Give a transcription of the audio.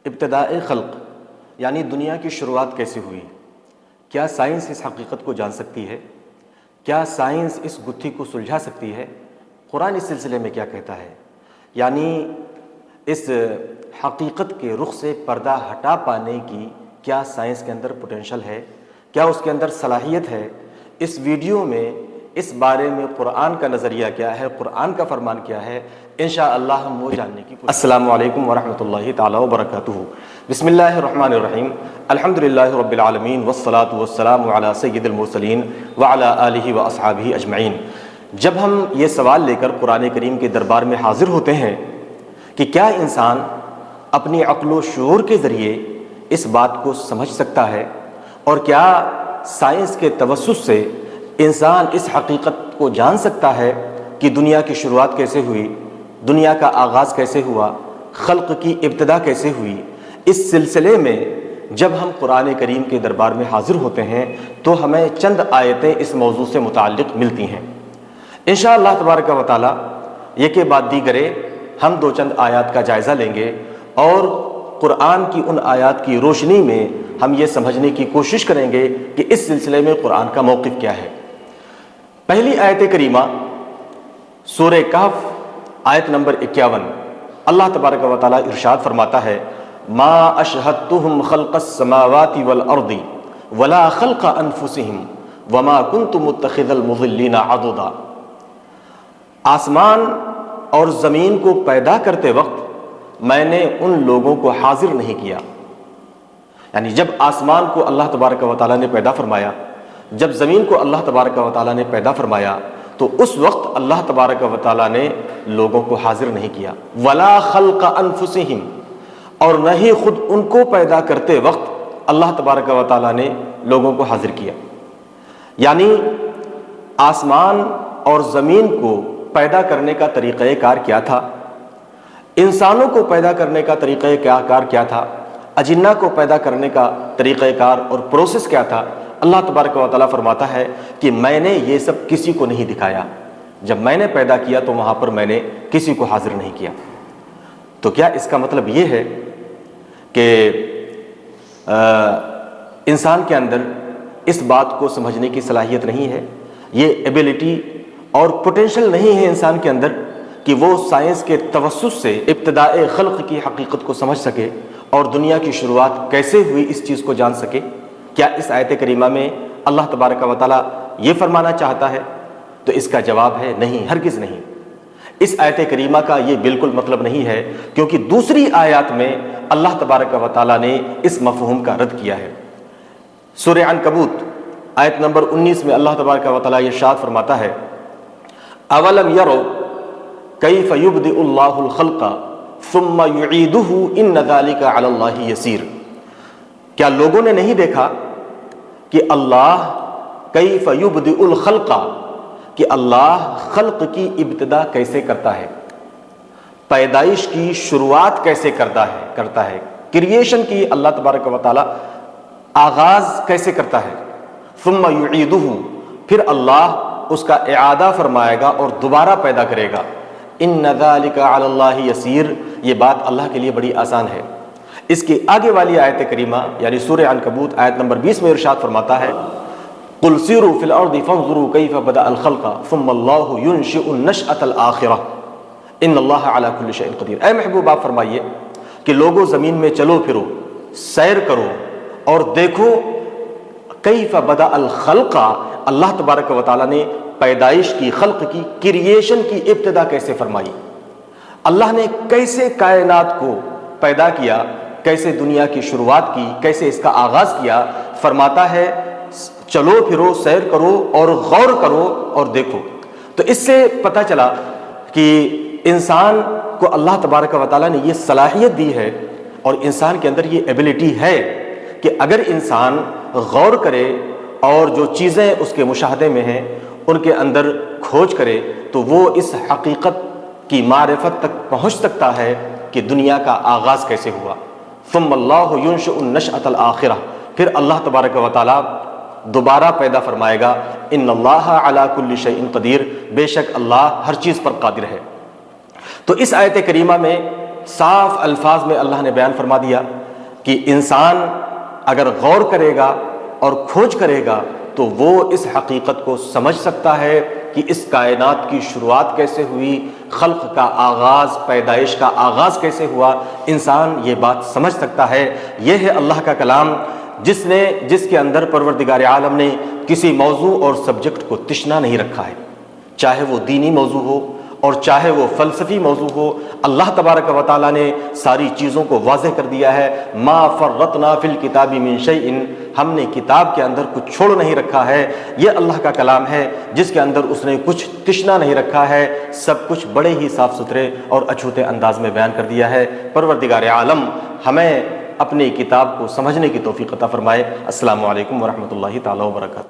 ابتداء خلق یعنی دنیا کی شروعات کیسے ہوئی؟ کیا سائنس اس حقیقت کو جان سکتی ہے؟ کیا سائنس اس گتھی کو سلجھا سکتی ہے؟ قرآن اس سلسلے میں کیا کہتا ہے؟ یعنی اس حقیقت کے رخ سے پردہ ہٹا پانے کی کیا سائنس کے اندر پوٹینشل ہے؟ کیا اس کے اندر صلاحیت ہے؟ اس ویڈیو میں اس بارے میں قرآن کا نظریہ کیا ہے، قرآن کا فرمان کیا ہے، انشاءاللہ ہم وہ جاننے کی کوشش۔ السلام علیکم ورحمۃ اللہ تعالی وبرکاتہ۔ بسم اللہ الرحمن الرحیم، الحمدللہ رب العالمین والصلاة والسلام علی سید المرسلین وعلی آلہ واصحابہ اجمعین۔ جب ہم یہ سوال لے کر قرآن کریم کے دربار میں حاضر ہوتے ہیں کہ کیا انسان اپنی عقل و شعور کے ذریعے اس بات کو سمجھ سکتا ہے، اور کیا سائنس کے توسط سے انسان اس حقیقت کو جان سکتا ہے کہ دنیا کی شروعات کیسے ہوئی، دنیا کا آغاز کیسے ہوا، خلق کی ابتدا کیسے ہوئی، اس سلسلے میں جب ہم قرآن کریم کے دربار میں حاضر ہوتے ہیں تو ہمیں چند آیتیں اس موضوع سے متعلق ملتی ہیں۔ انشاءاللہ تبارک و تعالی یہ کے بعد دیگرے ہم دو چند آیات کا جائزہ لیں گے اور قرآن کی ان آیات کی روشنی میں ہم یہ سمجھنے کی کوشش کریں گے کہ اس سلسلے میں قرآن کا موقف کیا ہے۔ پہلی آیت کریمہ سورہ کہف آیت نمبر 51، اللہ تبارک و تعالی ارشاد فرماتا ہے، ما اشہدتہم خلق السماوات والارض ولا خلق انفسہم وما کنت متخذ المضلین عضدا۔ آسمان اور زمین کو پیدا کرتے وقت میں نے ان لوگوں کو حاضر نہیں کیا، یعنی جب آسمان کو اللہ تبارک و تعالیٰ نے پیدا فرمایا، جب زمین کو اللہ تبارک و تعالیٰ نے پیدا فرمایا تو اس وقت اللہ تبارک و تعالیٰ نے لوگوں کو حاضر نہیں کیا۔ ولا خلق انفسہم، اور نہ ہی خود ان کو پیدا کرتے وقت اللہ تبارک و تعالیٰ نے لوگوں کو حاضر کیا۔ یعنی آسمان اور زمین کو پیدا کرنے کا طریقہ کار کیا تھا، انسانوں کو پیدا کرنے کا طریقہ کار کیا تھا، اجنہ کو پیدا کرنے کا طریقہ کار اور پروسیس کیا تھا، اللہ تبارک و تعالیٰ فرماتا ہے کہ میں نے یہ سب کسی کو نہیں دکھایا، جب میں نے پیدا کیا تو وہاں پر میں نے کسی کو حاضر نہیں کیا۔ تو کیا اس کا مطلب یہ ہے کہ انسان کے اندر اس بات کو سمجھنے کی صلاحیت نہیں ہے، یہ ایبلٹی اور پوٹینشل نہیں ہے انسان کے اندر کہ وہ سائنس کے توسط سے ابتداء خلق کی حقیقت کو سمجھ سکے اور دنیا کی شروعات کیسے ہوئی اس چیز کو جان سکے؟ کیا اس آیت کریمہ میں اللہ تبارک و تعالیٰ یہ فرمانا چاہتا ہے؟ تو اس کا جواب ہے نہیں، ہرگز نہیں۔ اس آیت کریمہ کا یہ بالکل مطلب نہیں ہے، کیونکہ دوسری آیات میں اللہ تبارک و تعالیٰ نے اس مفہوم کا رد کیا ہے۔ سورہ عنکبوت آیت نمبر 19 میں اللہ تبارک و تعالیٰ یہ ارشاد فرماتا ہے، اولم یروا کیف یبدئ اللہ الخلق ثم یعیدہ ان ذلک علی اللہ یسیر۔ کیا لوگوں نے نہیں دیکھا کہ اللہ کیف یبدئ الخلق، کہ اللہ خلق کی ابتدا کیسے کرتا ہے، پیدائش کی شروعات کیسے کرتا ہے، کریشن کی اللہ تبارک و تعالی آغاز کیسے کرتا ہے، ثم یعیدہ، پھر اللہ اس کا اعادہ فرمائے گا اور دوبارہ پیدا کرے گا۔ ان ذلک علی اللہ یسیر، یہ بات اللہ کے لیے بڑی آسان ہے۔ اس کی آگے والی آیت کریمہ یعنی سورہ عنکبوت آیت نمبر 20 میں ارشاد فرماتا ہے، قل سیروا فی الارض فانظروا کیف بدأ الخلق ثم اللہ ینشئ النشأۃ الآخرہ ان اللہ علی کل شیء قدیر۔ اے محبوب آپ فرمائیے کہ لوگوں زمین میں چلو پھرو، سیر کرو اور دیکھو کیف بدأ الخلق، اللہ تبارک و تعالیٰ نے پیدائش کی، خلق کی، کریشن کی ابتدا کیسے فرمائی، اللہ نے کیسے کائنات کو پیدا کیا، کیسے دنیا کی شروعات کی، کیسے اس کا آغاز کیا۔ فرماتا ہے چلو پھرو، سیر کرو اور غور کرو اور دیکھو۔ تو اس سے پتہ چلا کہ انسان کو اللہ تبارک و تعالیٰ نے یہ صلاحیت دی ہے اور انسان کے اندر یہ ایبلٹی ہے کہ اگر انسان غور کرے اور جو چیزیں اس کے مشاہدے میں ہیں ان کے اندر کھوج کرے تو وہ اس حقیقت کی معرفت تک پہنچ سکتا ہے کہ دنیا کا آغاز کیسے ہوا۔ ثم اللہ ینشئ النشأۃ الآخرہ، پھر اللہ تبارک و تعالیٰ دوبارہ پیدا فرمائے گا۔ ان اللہ علی کل شیء قدیر، بے شک اللہ ہر چیز پر قادر ہے۔ تو اس آیت کریمہ میں صاف الفاظ میں اللہ نے بیان فرما دیا کہ انسان اگر غور کرے گا اور کھوج کرے گا تو وہ اس حقیقت کو سمجھ سکتا ہے کہ اس کائنات کی شروعات کیسے ہوئی، خلق کا آغاز، پیدائش کا آغاز کیسے ہوا، انسان یہ بات سمجھ سکتا ہے۔ یہ ہے اللہ کا کلام جس کے اندر پروردگار عالم نے کسی موضوع اور سبجیکٹ کو تشنا نہیں رکھا ہے، چاہے وہ دینی موضوع ہو اور چاہے وہ فلسفی موضوع ہو۔ اللہ تبارک و تعالیٰ نے ساری چیزوں کو واضح کر دیا ہے، ما فرطنا فی الکتاب من شیء، ہم نے کتاب کے اندر کچھ چھوڑ نہیں رکھا ہے۔ یہ اللہ کا کلام ہے جس کے اندر اس نے کچھ تشنا نہیں رکھا ہے، سب کچھ بڑے ہی صاف ستھرے اور اچھوتے انداز میں بیان کر دیا ہے۔ پروردگار عالم ہمیں اپنی کتاب کو سمجھنے کی توفیق عطا فرمائے۔ السلام علیکم ورحمۃ اللہ تعالیٰ وبرکاتہ۔